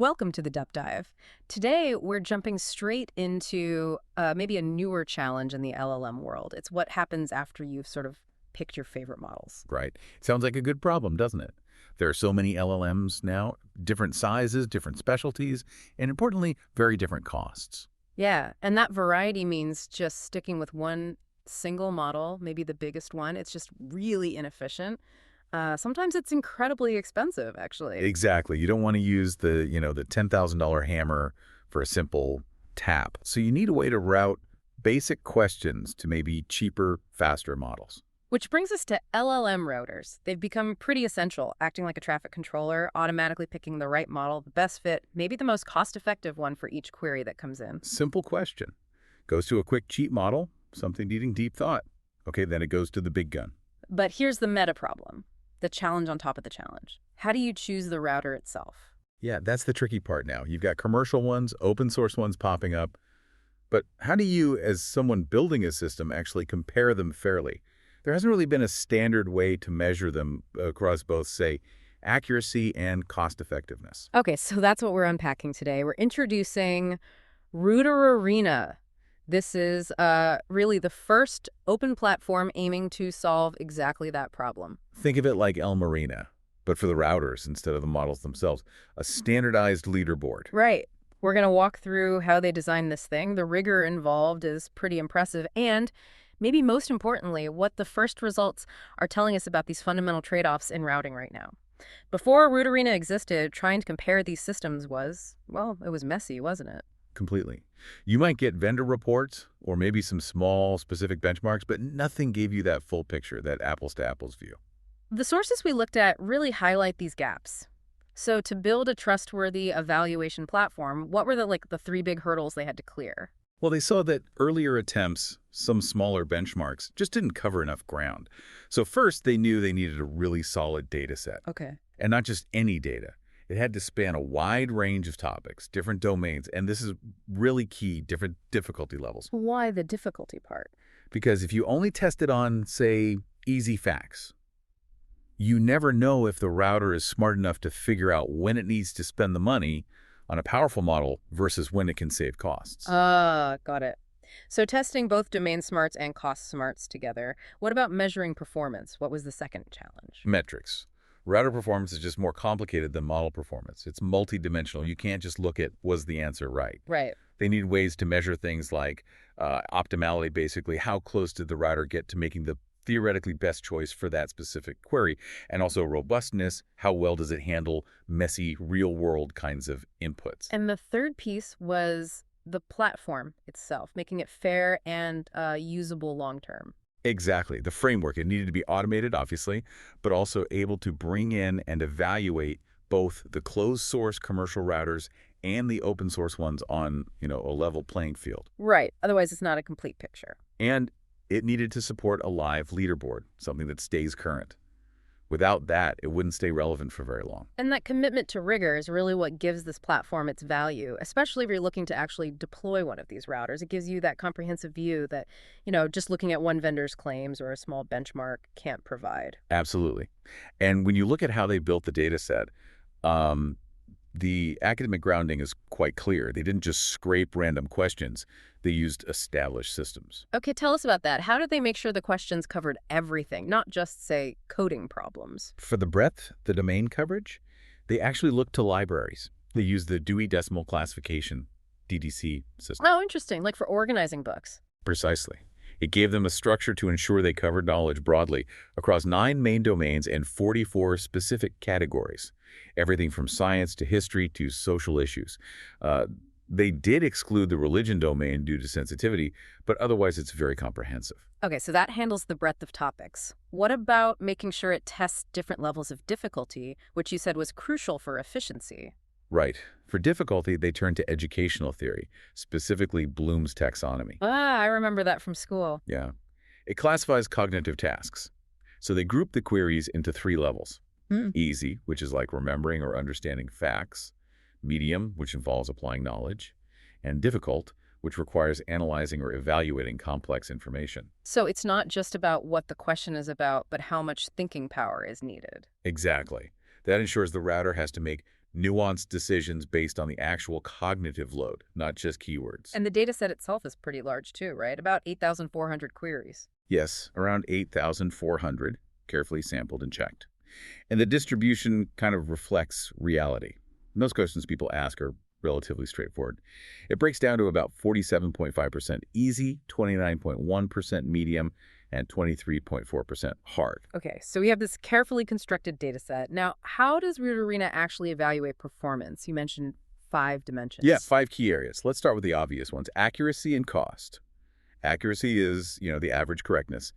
Welcome to the Depth Dive. Today, we're jumping straight into maybe a newer challenge in the LLM world. It's what happens after you've sort of picked your favorite models. Right. Sounds like a good problem, doesn't it? There are so many LLMs now, different sizes, different specialties, and importantly, very different costs. Yeah, and that variety means just sticking with one single model, maybe the biggest one. It's just really inefficient. Sometimes it's incredibly expensive, actually. Exactly. You don't want to use the $10,000 hammer for a simple tap. So you need a way to route basic questions to maybe cheaper, faster models. Which brings us to LLM routers. They've become pretty essential, acting like a traffic controller, automatically picking the right model, the best fit, maybe the most cost-effective one for each query that comes in. Simple question. Goes to a quick, cheap model, something needing deep thought. Okay, then it goes to the big gun. But here's the meta problem, the challenge on top of the challenge. How do you choose the router itself? Yeah, that's the tricky part now. You've got commercial ones, open source ones popping up. But how do you, as someone building a system, actually compare them fairly? There hasn't really been a standard way to measure them across both, say, accuracy and cost effectiveness. Okay, so that's what we're unpacking today. We're introducing RouterArena. This is really the first open platform aiming to solve exactly that problem. Think of it like El Marina, but for the routers instead of the models themselves. A standardized leaderboard. Right. We're going to walk through how they designed this thing. The rigor involved is pretty impressive. And maybe most importantly, what the first results are telling us about these fundamental trade-offs in routing right now. Before RouterArena existed, trying to compare these systems was, well, it was messy, wasn't it? Completely. You might get vendor reports or maybe some small specific benchmarks, but nothing gave you that full picture, that apples-to-apples view. The sources we looked at really highlight these gaps. So to build a trustworthy evaluation platform, what were the three big hurdles they had to clear? Well, they saw that earlier attempts, some smaller benchmarks, just didn't cover enough ground. So first, they knew they needed a really solid data set. Okay. And not just any data. It had to span a wide range of topics, different domains, and this is really key, different difficulty levels. Why the difficulty part? Because if you only test it on, say, easy facts, you never know if the router is smart enough to figure out when it needs to spend the money on a powerful model versus when it can save costs. Got it. So testing both domain smarts and cost smarts together. What about measuring performance? What was the second challenge? Metrics. Router performance is just more complicated than model performance. It's multidimensional. You can't just look at, was the answer right? Right. They need ways to measure things like optimality, basically. How close did the router get to making the theoretically best choice for that specific query? And also robustness. How well does it handle messy, real-world kinds of inputs? And the third piece was the platform itself, making it fair and usable long-term. Exactly. The framework. It needed to be automated, obviously, but also able to bring in and evaluate both the closed source commercial routers and the open source ones on, a level playing field. Right. Otherwise, it's not a complete picture. And it needed to support a live leaderboard, something that stays current. Without that, it wouldn't stay relevant for very long. And that commitment to rigor is really what gives this platform its value, especially if you're looking to actually deploy one of these routers. It gives you that comprehensive view that, just looking at one vendor's claims or a small benchmark can't provide. Absolutely. And when you look at how they built the data set, the academic grounding is quite clear. They didn't just scrape random questions. They used established systems. Okay, tell us about that. How did they make sure the questions covered everything, not just, say, coding problems? For the breadth, the domain coverage, they actually looked to libraries. They used the Dewey Decimal Classification, DDC system. Oh, interesting, like for organizing books. Precisely. It gave them a structure to ensure they covered knowledge broadly across 9 main domains and 44 specific categories, everything from science to history to social issues. They did exclude the religion domain due to sensitivity, but otherwise it's very comprehensive. Okay, so that handles the breadth of topics. What about making sure it tests different levels of difficulty, which you said was crucial for efficiency? Right. For difficulty, they turned to educational theory, specifically Bloom's taxonomy. I remember that from school. Yeah. It classifies cognitive tasks. So they group the queries into 3 levels. Easy, which is like remembering or understanding facts. Medium, which involves applying knowledge. And difficult, which requires analyzing or evaluating complex information. So it's not just about what the question is about, but how much thinking power is needed. Exactly. That ensures the router has to make nuanced decisions based on the actual cognitive load, not just keywords. And the data set itself is pretty large too, right? About 8,400 queries. Yes, around 8,400, carefully sampled and checked. And the distribution kind of reflects reality. Most questions people ask are relatively straightforward. It breaks down to about 47.5% easy, 29.1% medium, and 23.4% hard. Okay, so we have this carefully constructed data set. Now, how does RouterArena actually evaluate performance? You mentioned 5 dimensions. Yeah, 5 key areas. Let's start with the obvious ones. Accuracy and cost. Accuracy is, the average correctness.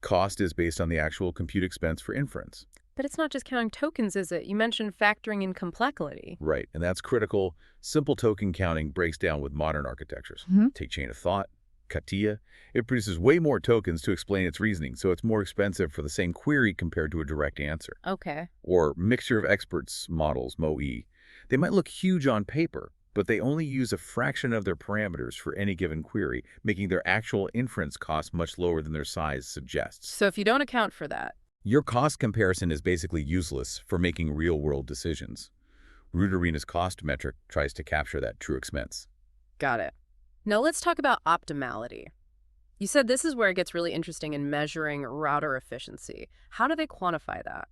Cost is based on the actual compute expense for inference. But it's not just counting tokens, is it? You mentioned factoring in complexity. Right, and that's critical. Simple token counting breaks down with modern architectures. Take chain of thought, CATIA. It produces way more tokens to explain its reasoning, so it's more expensive for the same query compared to a direct answer. Okay. Or mixture of experts models, MoE. They might look huge on paper, but they only use a fraction of their parameters for any given query, making their actual inference cost much lower than their size suggests. So if you don't account for that, Your cost comparison is basically useless for making real-world decisions. RouterArena's cost metric tries to capture that true expense. got it. Now let's talk about optimality. You said this is where it gets really interesting in measuring router efficiency. How do they quantify that?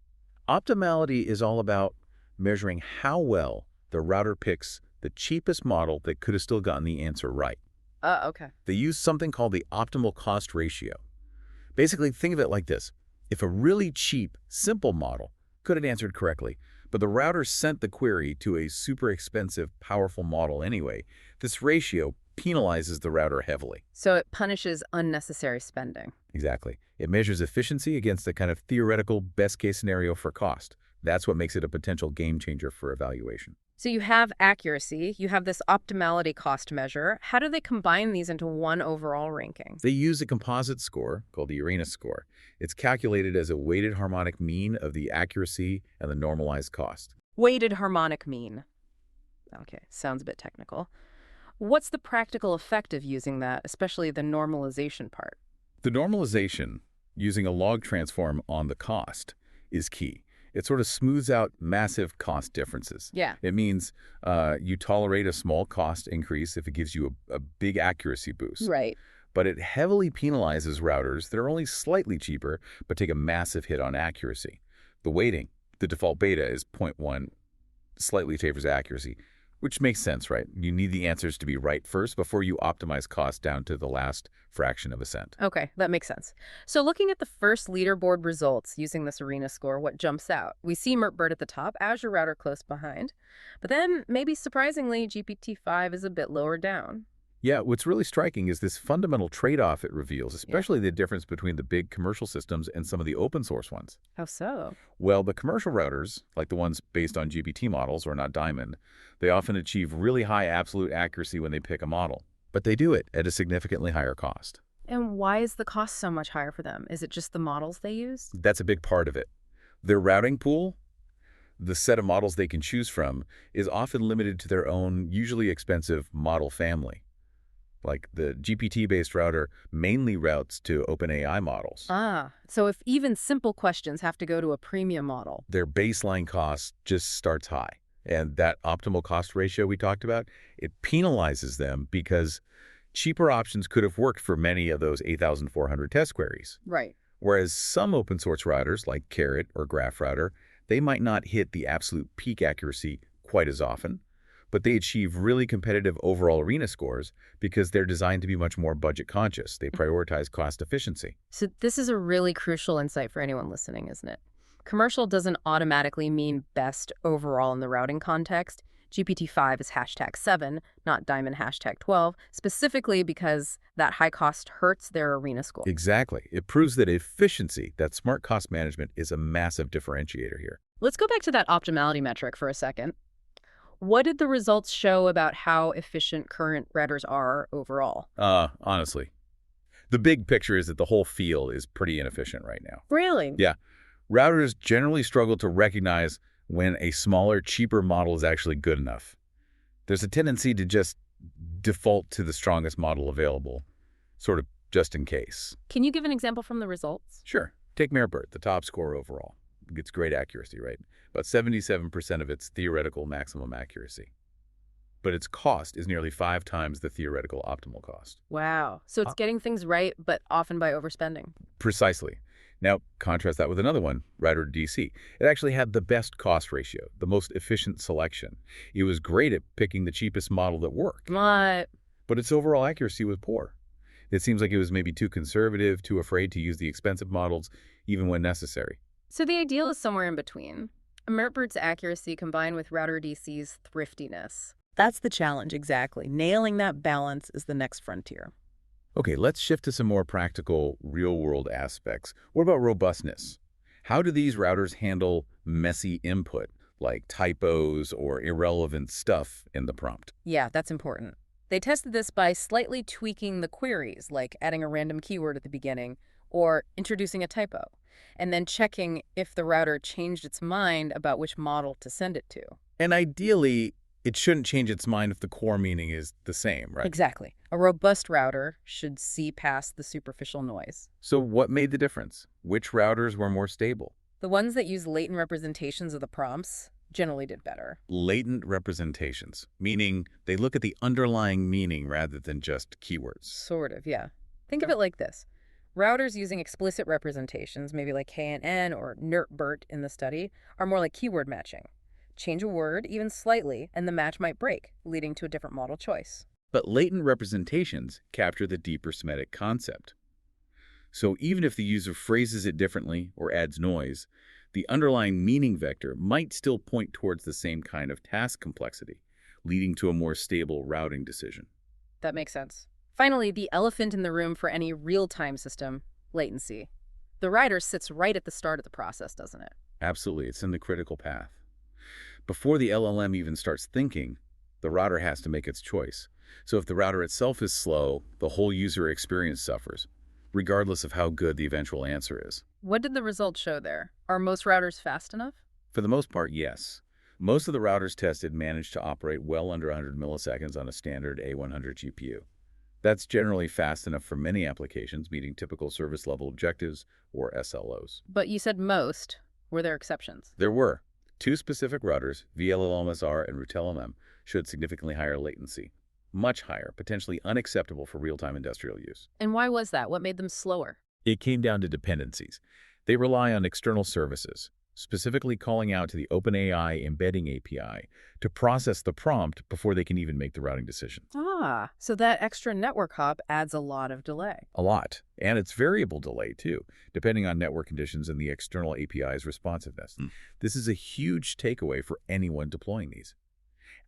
Optimality is all about measuring how well the router picks the cheapest model that could have still gotten the answer right. Okay. They use something called the optimal cost ratio. Basically, think of it like this. If a really cheap, simple model could have answered correctly, but the router sent the query to a super expensive, powerful model anyway, this ratio penalizes the router heavily. So it punishes unnecessary spending. Exactly. It measures efficiency against the kind of theoretical best-case scenario for cost. That's what makes it a potential game changer for evaluation. So you have accuracy, you have this optimality cost measure. How do they combine these into one overall ranking? They use a composite score called the RouterArena score. It's calculated as a weighted harmonic mean of the accuracy and the normalized cost. Weighted harmonic mean. Okay, sounds a bit technical. What's the practical effect of using that, especially the normalization part? The normalization, using a log transform on the cost, is key. It sort of smooths out massive cost differences. Yeah. It means you tolerate a small cost increase if it gives you a big accuracy boost. Right. But it heavily penalizes routers that are only slightly cheaper but take a massive hit on accuracy. The weighting, the default beta is 0.1, slightly favors accuracy, which makes sense, right? You need the answers to be right first before you optimize cost down to the last fraction of a cent. Okay, that makes sense. So looking at the first leaderboard results using this Arena score, what jumps out? We see Mertbird at the top, Azure Router close behind. But then, maybe surprisingly, GPT-5 is a bit lower down. Yeah, what's really striking is this fundamental trade-off it reveals, especially the difference between the big commercial systems and some of the open source ones. How so? Well, the commercial routers, like the ones based on GPT models or not Diamond, they often achieve really high absolute accuracy when they pick a model. But they do it at a significantly higher cost. And why is the cost so much higher for them? Is it just the models they use? That's a big part of it. Their routing pool, the set of models they can choose from, is often limited to their own, usually expensive model family. Like the GPT-based router mainly routes to OpenAI models. So if even simple questions have to go to a premium model. Their baseline cost just starts high. And that optimal cost ratio we talked about, it penalizes them because cheaper options could have worked for many of those 8,400 test queries. Right. Whereas some open source routers like Carrot or GraphRouter, they might not hit the absolute peak accuracy quite as often, but they achieve really competitive overall Arena scores because they're designed to be much more budget conscious. They prioritize cost efficiency. So this is a really crucial insight for anyone listening, isn't it? Commercial doesn't automatically mean best overall in the routing context. GPT-5 is #7, not Diamond #12, specifically because that high cost hurts their Arena score. Exactly. It proves that efficiency, that smart cost management, is a massive differentiator here. Let's go back to that optimality metric for a second. What did the results show about how efficient current routers are overall? Honestly, the big picture is that the whole field is pretty inefficient right now. Really? Yeah. Routers generally struggle to recognize when a smaller, cheaper model is actually good enough. There's a tendency to just default to the strongest model available, sort of just in case. Can you give an example from the results? Sure. Take Mertbird, the top score overall. gets great accuracy, right? About 77% of its theoretical maximum accuracy. But its cost is nearly 5 times the theoretical optimal cost. Wow. So it's getting things right, but often by overspending. Precisely. Now, contrast that with another one, RouterDC. It actually had the best cost ratio, the most efficient selection. It was great at picking the cheapest model that worked, What? but its overall accuracy was poor. It seems like it was maybe too conservative, too afraid to use the expensive models, even when necessary. So the ideal is somewhere in between. Mertbert's accuracy combined with RouterDC's thriftiness. That's the challenge, exactly. Nailing that balance is the next frontier. Okay, let's shift to some more practical, real-world aspects. What about robustness? How do these routers handle messy input, like typos or irrelevant stuff in the prompt? Yeah, that's important. They tested this by slightly tweaking the queries, like adding a random keyword at the beginning or introducing a typo, and then checking if the router changed its mind about which model to send it to. And ideally, it shouldn't change its mind if the core meaning is the same, right? Exactly. A robust router should see past the superficial noise. So what made the difference? Which routers were more stable? The ones that use latent representations of the prompts generally did better. Latent representations, meaning they look at the underlying meaning rather than just keywords. Sort of, yeah. Think of it like this. Routers using explicit representations, maybe like KNN or NERTBERT in the study, are more like keyword matching. Change a word, even slightly, and the match might break, leading to a different model choice. But latent representations capture the deeper semantic concept. So even if the user phrases it differently or adds noise, the underlying meaning vector might still point towards the same kind of task complexity, leading to a more stable routing decision. That makes sense. Finally, the elephant in the room for any real-time system, latency. The router sits right at the start of the process, doesn't it? Absolutely, it's in the critical path. Before the LLM even starts thinking, the router has to make its choice. So if the router itself is slow, the whole user experience suffers, regardless of how good the eventual answer is. What did the results show there? Are most routers fast enough? For the most part, yes. Most of the routers tested managed to operate well under 100 milliseconds on a standard A100 GPU. That's generally fast enough for many applications meeting typical service level objectives, or SLOs. But you said most. Were there exceptions? There were. 2 specific routers, VLLMSR and RouterArena, showed significantly higher latency. Much higher, potentially unacceptable for real-time industrial use. And why was that? What made them slower? It came down to dependencies. They rely on external services, specifically calling out to the OpenAI embedding API to process the prompt before they can even make the routing decision. Ah, so that extra network hop adds a lot of delay. A lot. And it's variable delay, too, depending on network conditions and the external API's responsiveness. This is a huge takeaway for anyone deploying these.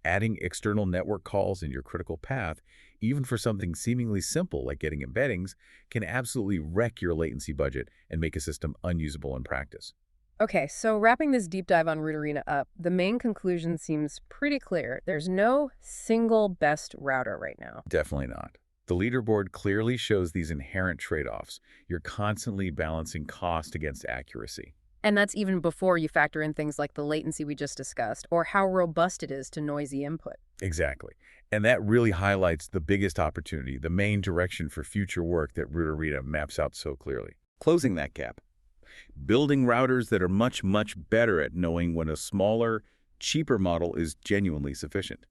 Adding external network calls in your critical path, even for something seemingly simple like getting embeddings, can absolutely wreck your latency budget and make a system unusable in practice. Okay, so wrapping this deep dive on RouterArena up, the main conclusion seems pretty clear. There's no single best router right now. Definitely not. The leaderboard clearly shows these inherent trade-offs. You're constantly balancing cost against accuracy. And that's even before you factor in things like the latency we just discussed or how robust it is to noisy input. Exactly. And that really highlights the biggest opportunity, the main direction for future work that RouterArena maps out so clearly. Closing that gap. Building routers that are much, much better at knowing when a smaller, cheaper model is genuinely sufficient.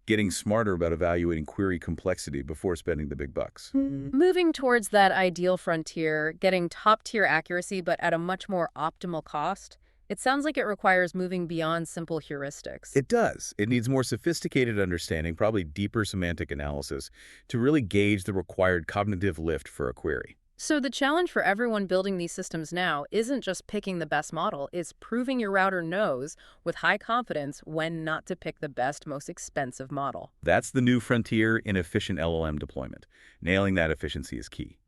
Getting smarter about evaluating query complexity before spending the big bucks. Moving towards that ideal frontier, getting top-tier accuracy but at a much more optimal cost, it sounds like it requires moving beyond simple heuristics. It does. It needs more sophisticated understanding, probably deeper semantic analysis, to really gauge the required cognitive lift for a query. So the challenge for everyone building these systems now isn't just picking the best model, it's proving your router knows with high confidence when not to pick the best, most expensive model. That's the new frontier in efficient LLM deployment. Nailing that efficiency is key.